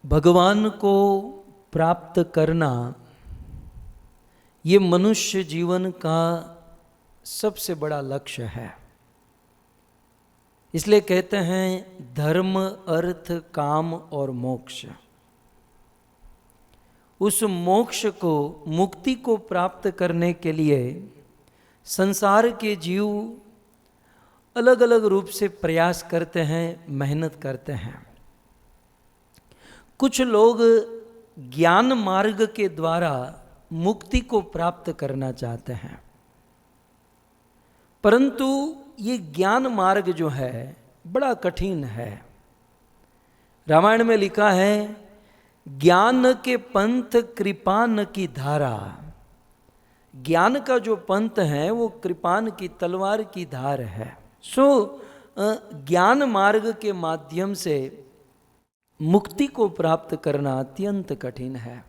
भगवान को प्राप्त करना ये मनुष्य जीवन का सबसे बड़ा लक्ष्य है। इसलिए कहते हैं धर्म, अर्थ, काम और मोक्ष। उस मोक्ष को, मुक्ति को प्राप्त करने के लिए संसार के जीव अलग अलग रूप से प्रयास करते हैं, मेहनत करते हैं। कुछ लोग ज्ञान मार्ग के द्वारा मुक्ति को प्राप्त करना चाहते हैं, परंतु ये ज्ञान मार्ग जो है बड़ा कठिन है। रामायण में लिखा है, ज्ञान के पंथ कृपान की धारा। ज्ञान का जो पंथ है वो कृपान की तलवार की धार है। ज्ञान मार्ग के माध्यम से मुक्ति को प्राप्त करना अत्यंत कठिन है।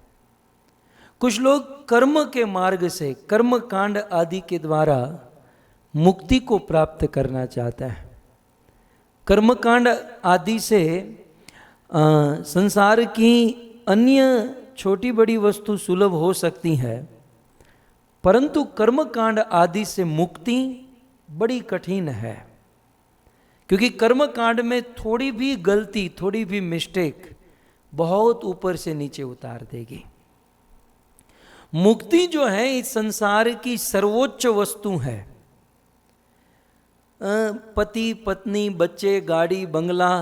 कुछ लोग कर्म के मार्ग से, कर्म कांड आदि के द्वारा मुक्ति को प्राप्त करना चाहता है। कर्म कांड आदि से संसार की अन्य छोटी बड़ी वस्तु सुलभ हो सकती है, परंतु कर्म कांड आदि से मुक्ति बड़ी कठिन है, क्योंकि कर्म कांड में थोड़ी भी गलती, थोड़ी भी मिस्टेक बहुत ऊपर से नीचे उतार देगी। मुक्ति जो है इस संसार की सर्वोच्च वस्तु है। पति, पत्नी, बच्चे, गाड़ी, बंगला,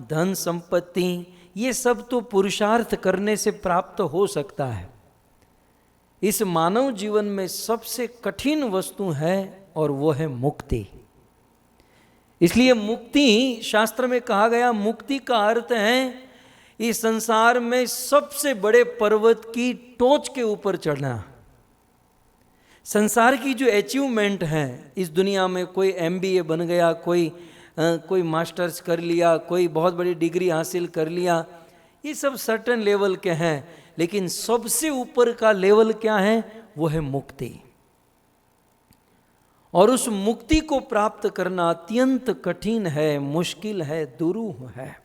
धन संपत्ति, ये सब तो पुरुषार्थ करने से प्राप्त हो सकता है। इस मानव जीवन में सबसे कठिन वस्तु है और वो है मुक्ति। इसलिए मुक्ति, शास्त्र में कहा गया, मुक्ति का अर्थ है इस संसार में सबसे बड़े पर्वत की टोच के ऊपर चढ़ना। संसार की जो अचीवमेंट है इस दुनिया में, कोई MBA बन गया, कोई मास्टर्स कर लिया, कोई बहुत बड़ी डिग्री हासिल कर लिया, ये सब सर्टेन लेवल के हैं, लेकिन सबसे ऊपर का लेवल क्या है? वो है मुक्ति। और उस मुक्ति को प्राप्त करना अत्यंत कठिन है, मुश्किल है, दुरूह है।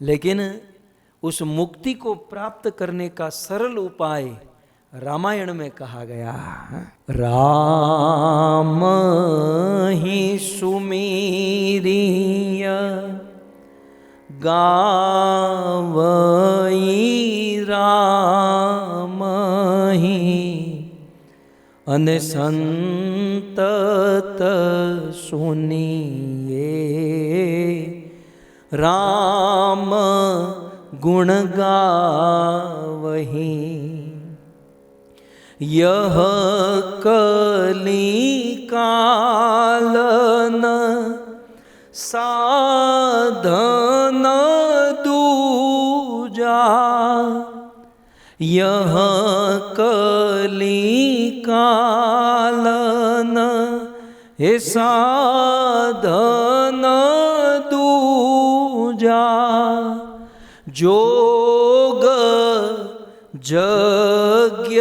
लेकिन उस मुक्ति को प्राप्त करने का सरल उपाय रामायण में कहा गया। राम ही सुमीरिय गावई राम ही, अने संतत सुनिए राम गुण गावही। यह कली कालन साधन दूजा, यह कली कालन हे साधन दूजा। जोग यज्ञ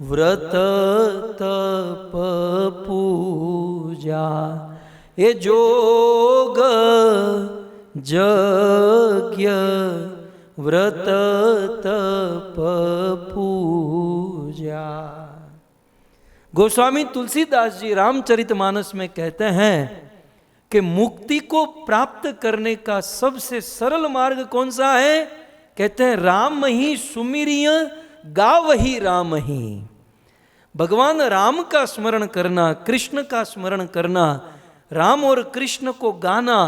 व्रत तप पूजा, ये जोग यज्ञ व्रत तप पूजा। गोस्वामी तुलसीदास जी रामचरितमानस में कहते हैं कि मुक्ति को प्राप्त करने का सबसे सरल मार्ग कौन सा है? कहते हैं राम ही सुमिरिय गावही राम ही। भगवान राम का स्मरण करना, कृष्ण का स्मरण करना, राम और कृष्ण को गाना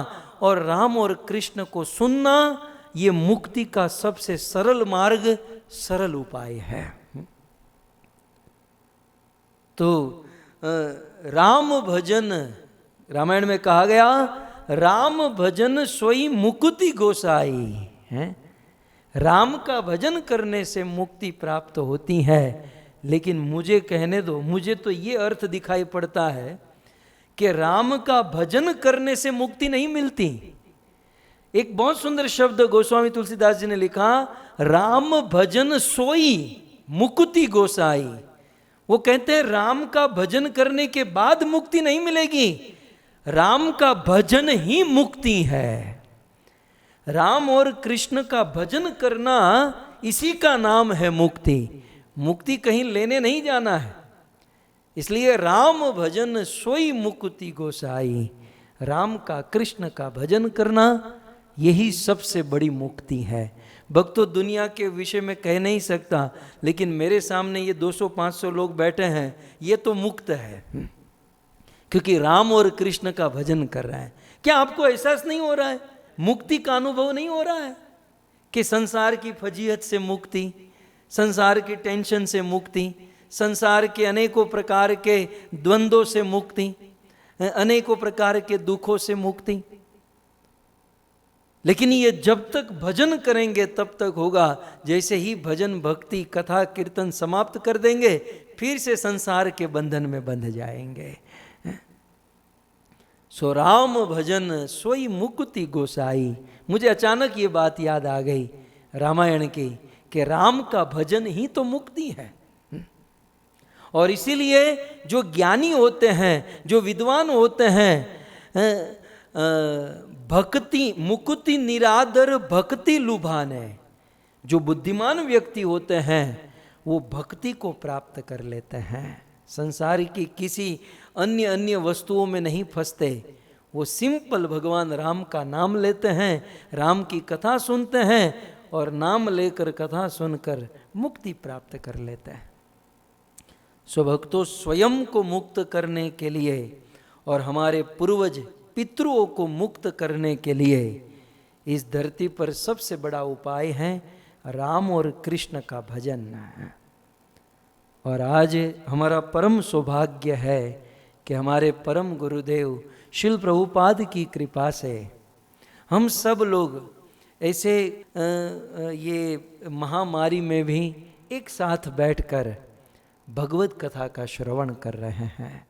और राम और कृष्ण को सुनना, ये मुक्ति का सबसे सरल मार्ग, सरल उपाय है। तो राम भजन, रामायण में कहा गया, राम भजन सोई मुक्ति गोसाई है। राम का भजन करने से मुक्ति प्राप्त होती है। लेकिन मुझे कहने दो, मुझे तो ये अर्थ दिखाई पड़ता है कि राम का भजन करने से मुक्ति नहीं मिलती। एक बहुत सुंदर शब्द गोस्वामी तुलसीदास जी ने लिखा, राम भजन सोई मुक्ति गोसाई। वो कहते हैं राम का भजन करने के बाद मुक्ति नहीं मिलेगी, राम का भजन ही मुक्ति है। राम और कृष्ण का भजन करना, इसी का नाम है मुक्ति। मुक्ति कहीं लेने नहीं जाना है। इसलिए राम भजन सोई मुक्ति गोसाई, राम का, कृष्ण का भजन करना यही सबसे बड़ी मुक्ति है। भक्तों, दुनिया के विषय में कह नहीं सकता, लेकिन मेरे सामने ये 200-500 लोग बैठे हैं, ये तो मुक्त है, क्योंकि राम और कृष्ण का भजन कर रहे हैं। क्या आपको एहसास नहीं हो रहा है, मुक्ति का अनुभव नहीं हो रहा है कि संसार की फजीहत से मुक्ति, संसार की टेंशन से मुक्ति, संसार के अनेकों प्रकार के द्वंद्वों से मुक्ति, अनेकों प्रकार के दुखों से मुक्ति। लेकिन ये जब तक भजन करेंगे तब तक होगा। जैसे ही भजन, भक्ति, कथा, कीर्तन समाप्त कर देंगे, फिर से संसार के बंधन में बंध जाएंगे। सो राम भजन सोई मुक्ति गोसाई। मुझे अचानक ये बात याद आ गई रामायण की, कि राम का भजन ही तो मुक्ति है। और इसीलिए जो ज्ञानी होते हैं, जो विद्वान होते हैं, भक्ति मुक्ति निरादर भक्ति लुभाने, जो बुद्धिमान व्यक्ति होते हैं वो भक्ति को प्राप्त कर लेते हैं। संसार की किसी अन्य वस्तुओं में नहीं फंसते। वो सिंपल भगवान राम का नाम लेते हैं, राम की कथा सुनते हैं, और नाम लेकर, कथा सुनकर मुक्ति प्राप्त कर लेते हैं। सो भक्तों, स्वयं को मुक्त करने के लिए और हमारे पूर्वज पितरों को मुक्त करने के लिए इस धरती पर सबसे बड़ा उपाय है राम और कृष्ण का भजन। और आज हमारा परम सौभाग्य है कि हमारे परम गुरुदेव शिल प्रभुपाद की कृपा से हम सब लोग ऐसे ये महामारी में भी एक साथ बैठकर भगवत कथा का श्रवण कर रहे हैं।